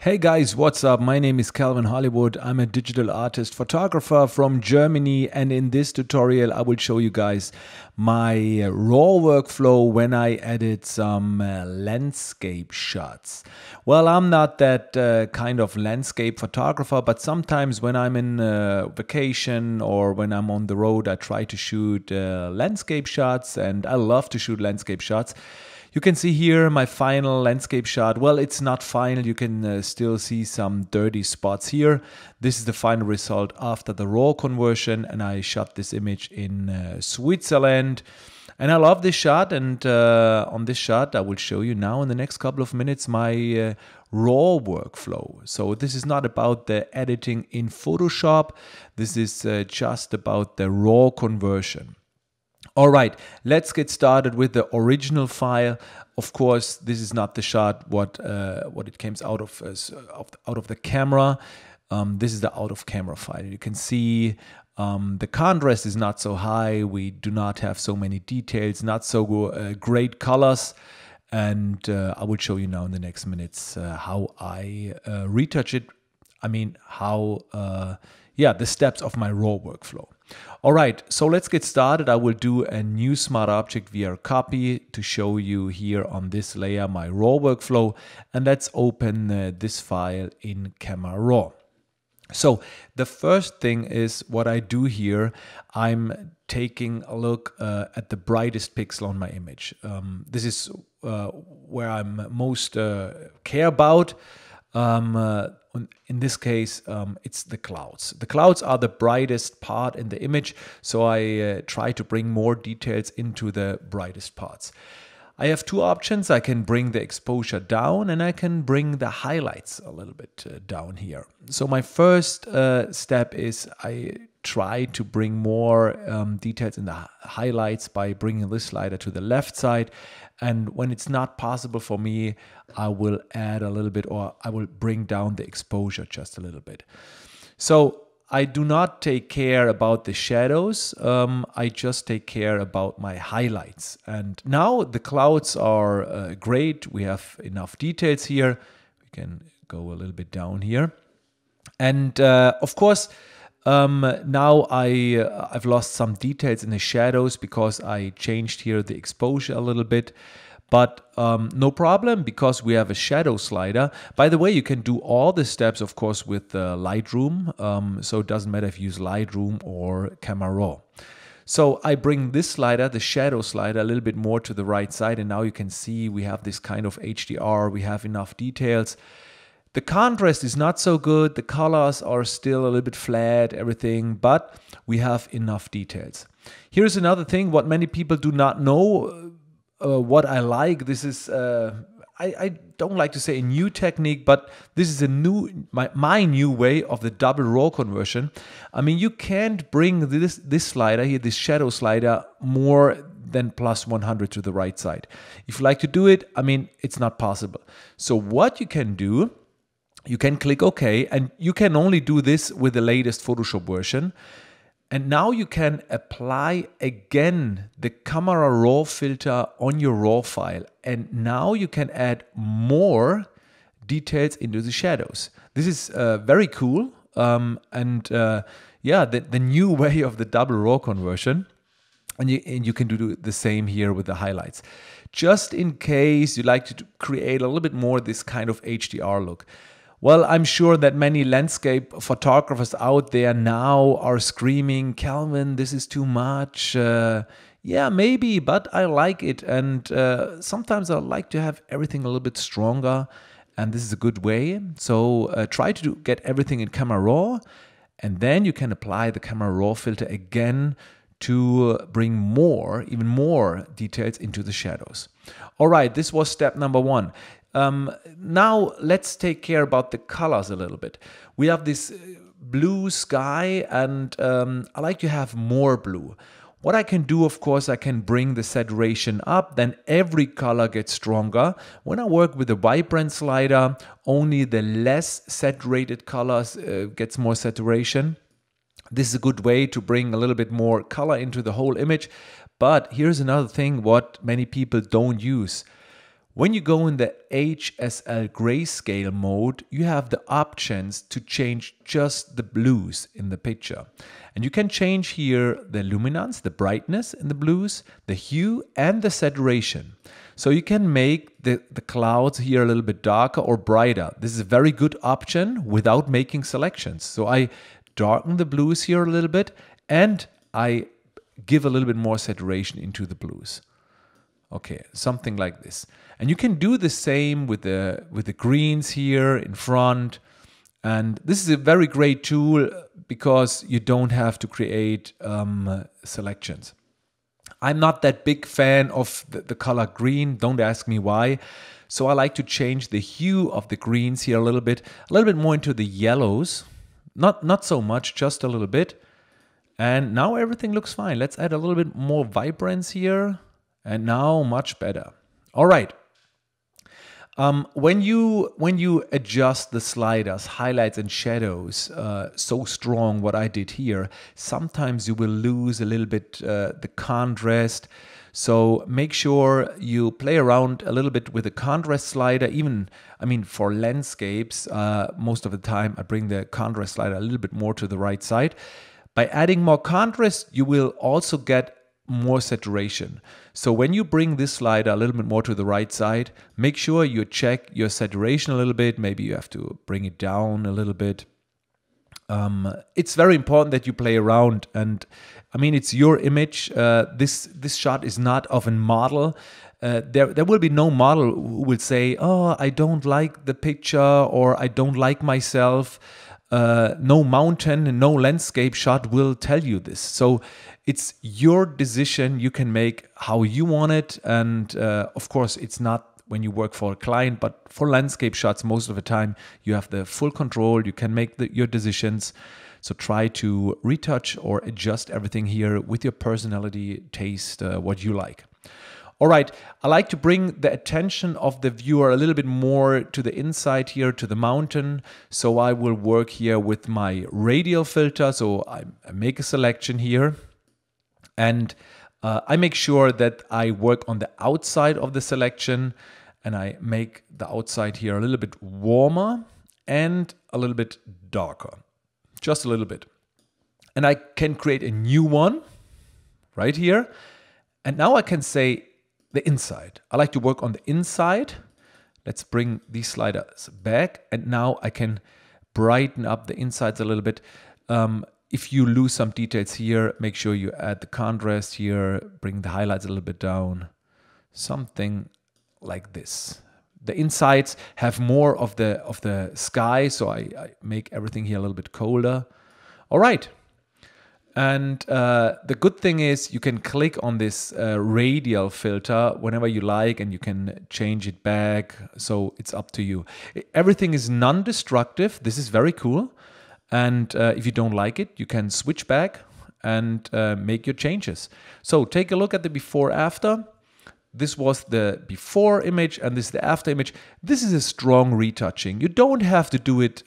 Hey guys, what's up? My name is Calvin Hollywood. I'm a digital artist photographer from Germany, and in this tutorial I will show you guys my raw workflow when I edit some landscape shots. Well, I'm not that kind of landscape photographer, but sometimes when I'm in vacation or when I'm on the road, I try to shoot landscape shots, and I love to shoot landscape shots. You can see here my final landscape shot. Well, it's not final. You can still see some dirty spots here. This is the final result after the raw conversion, and I shot this image in Switzerland. And I love this shot, and on this shot I will show you now in the next couple of minutes my raw workflow. So this is not about the editing in Photoshop. This is just about the raw conversion. All right, let's get started with the original file. Of course, this is not the shot what it came out of the camera. This is the out of camera file. You can see the contrast is not so high. We do not have so many details, not so great colors. And I will show you now in the next minutes how I retouch it. I mean, how, the steps of my raw workflow. All right, so let's get started. I will do a new smart object via copy to show you here on this layer my raw workflow. And let's open this file in Camera Raw. So the first thing is what I do here. I'm taking a look at the brightest pixel on my image. This is where I'm most care about. In this case, it's the clouds. The clouds are the brightest part in the image, so I try to bring more details into the brightest parts. I have two options. I can bring the exposure down, and I can bring the highlights a little bit down here. So my first step is I try to bring more details in the highlights by bringing this slider to the left side. And when it's not possible for me, I will add a little bit, or I will bring down the exposure just a little bit. So I do not take care about the shadows. I just take care about my highlights. And now the clouds are great. We have enough details here. We can go a little bit down here. And of course, now I've lost some details in the shadows because I changed here the exposure a little bit. But no problem, because we have a shadow slider. By the way, you can do all the steps, of course, with Lightroom. So it doesn't matter if you use Lightroom or Camera Raw. So I bring this slider, the shadow slider, a little bit more to the right side. And now you can see we have this kind of HDR. We have enough details. The contrast is not so good. The colors are still a little bit flat, everything, but we have enough details. Here's another thing, what many people do not know, what I like. This is, I don't like to say a new technique, but this is a my new way of the double raw conversion. I mean, you can't bring this slider here, this shadow slider, more than +100 to the right side. If you like to do it, I mean, it's not possible. So what you can do, you can click OK, and you can only do this with the latest Photoshop version. And now you can apply again the Camera Raw filter on your RAW file. And now you can add more details into the shadows. This is very cool. The new way of the double RAW conversion. And you can do the same here with the highlights. Just in case you like to create a little bit more this kind of HDR look. Well, I'm sure that many landscape photographers out there now are screaming, Calvin, this is too much. Yeah, maybe, but I like it. And sometimes I like to have everything a little bit stronger. And this is a good way. So try to get everything in Camera Raw. And then you can apply the Camera Raw filter again to bring even more details into the shadows. All right, this was step number one. Now let's take care about the colors a little bit. We have this blue sky, and I like to have more blue. What I can do, of course, I can bring the saturation up, then every color gets stronger. When I work with the vibrant slider, only the less saturated colors gets more saturation. This is a good way to bring a little bit more color into the whole image. But here's another thing what many people don't use. When you go in the HSL grayscale mode, you have the options to change just the blues in the picture. And you can change here the luminance, the brightness in the blues, the hue and the saturation. So you can make the clouds here a little bit darker or brighter. This is a very good option without making selections. So I darken the blues here a little bit and I give a little bit more saturation into the blues. Okay, something like this. And you can do the same with the greens here in front. And this is a very great tool because you don't have to create selections. I'm not that big fan of the color green. Don't ask me why. So I like to change the hue of the greens here a little bit more into the yellows. Not so much, just a little bit. And now everything looks fine. Let's add a little bit more vibrance here. And now much better. All right. When you adjust the sliders, highlights and shadows so strong, what I did here, sometimes you will lose a little bit the contrast. So make sure you play around a little bit with the contrast slider. Even, I mean, for landscapes, most of the time I bring the contrast slider a little bit more to the right side. By adding more contrast, you will also get more saturation. So when you bring this slider a little bit more to the right side, make sure you check your saturation a little bit. Maybe you have to bring it down a little bit. It's very important that you play around, and I mean, it's your image. This shot is not of a model. There will be no model who will say, oh, I don't like the picture, or I don't like myself. No mountain and no landscape shot will tell you this. So it's your decision. You can make how you want it. And of course, it's not when you work for a client, but for landscape shots, most of the time, you have the full control. You can make your decisions. So try to retouch or adjust everything here with your personality, taste, what you like. All right, I like to bring the attention of the viewer a little bit more to the inside here, to the mountain. So I will work here with my radial filter. So I make a selection here. And I make sure that I work on the outside of the selection. And I make the outside here a little bit warmer and a little bit darker. Just a little bit. And I can create a new one right here. And now I can say the inside. I like to work on the inside. Let's bring these sliders back. And now I can brighten up the insides a little bit. If you lose some details here, make sure you add the contrast here, bring the highlights a little bit down. Something like this. The insides have more of the sky, so I make everything here a little bit colder. All right. And the good thing is you can click on this radial filter whenever you like, and you can change it back. So it's up to you. Everything is non-destructive. This is very cool. And if you don't like it, you can switch back and make your changes. So take a look at the before-after. This was the before image and this is the after image. This is a strong retouching. You don't have to do it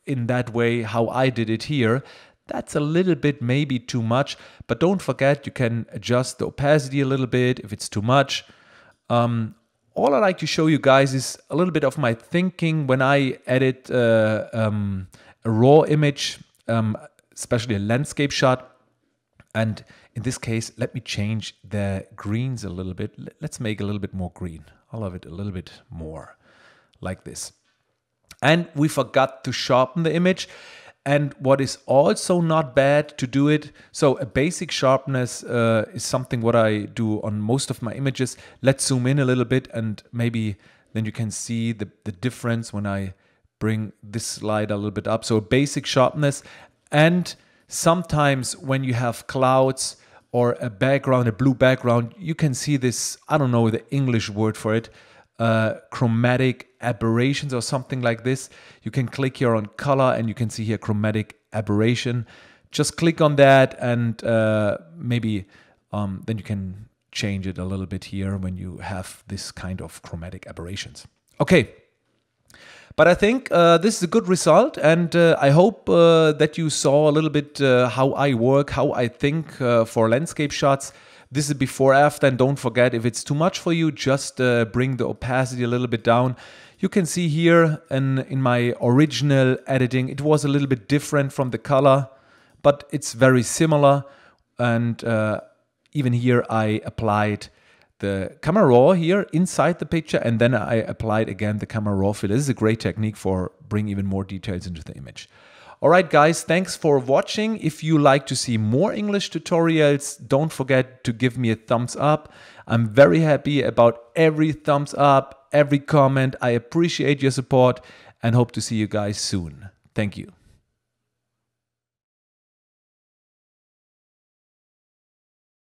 in that way how I did it here. That's a little bit maybe too much, but don't forget you can adjust the opacity a little bit if it's too much. All I like to show you guys is a little bit of my thinking when I edit a raw image, especially a landscape shot. And in this case, let me change the greens a little bit. Let's make a little bit more green. I love it a little bit more like this. And we forgot to sharpen the image. And what is also not bad to do it, so a basic sharpness is something what I do on most of my images. Let's zoom in a little bit and maybe then you can see the difference when I bring this slide a little bit up. So a basic sharpness, and sometimes when you have clouds or a background, a blue background, you can see this, I don't know the English word for it, chromatic aberrations or something like this. You can click here on color and you can see here chromatic aberration. Just click on that and maybe then you can change it a little bit here when you have this kind of chromatic aberrations. Okay. But I think this is a good result, and I hope that you saw a little bit how I work, how I think for landscape shots. This is before after, and don't forget, if it's too much for you, just bring the opacity a little bit down. You can see here in my original editing, it was a little bit different from the color, but it's very similar. And even here I applied the camera raw here inside the picture, and then I applied again the camera raw fill. This is a great technique for bringing even more details into the image. Alright guys, thanks for watching. If you like to see more English tutorials, don't forget to give me a thumbs up. I'm very happy about every thumbs up, every comment. I appreciate your support and hope to see you guys soon. Thank you.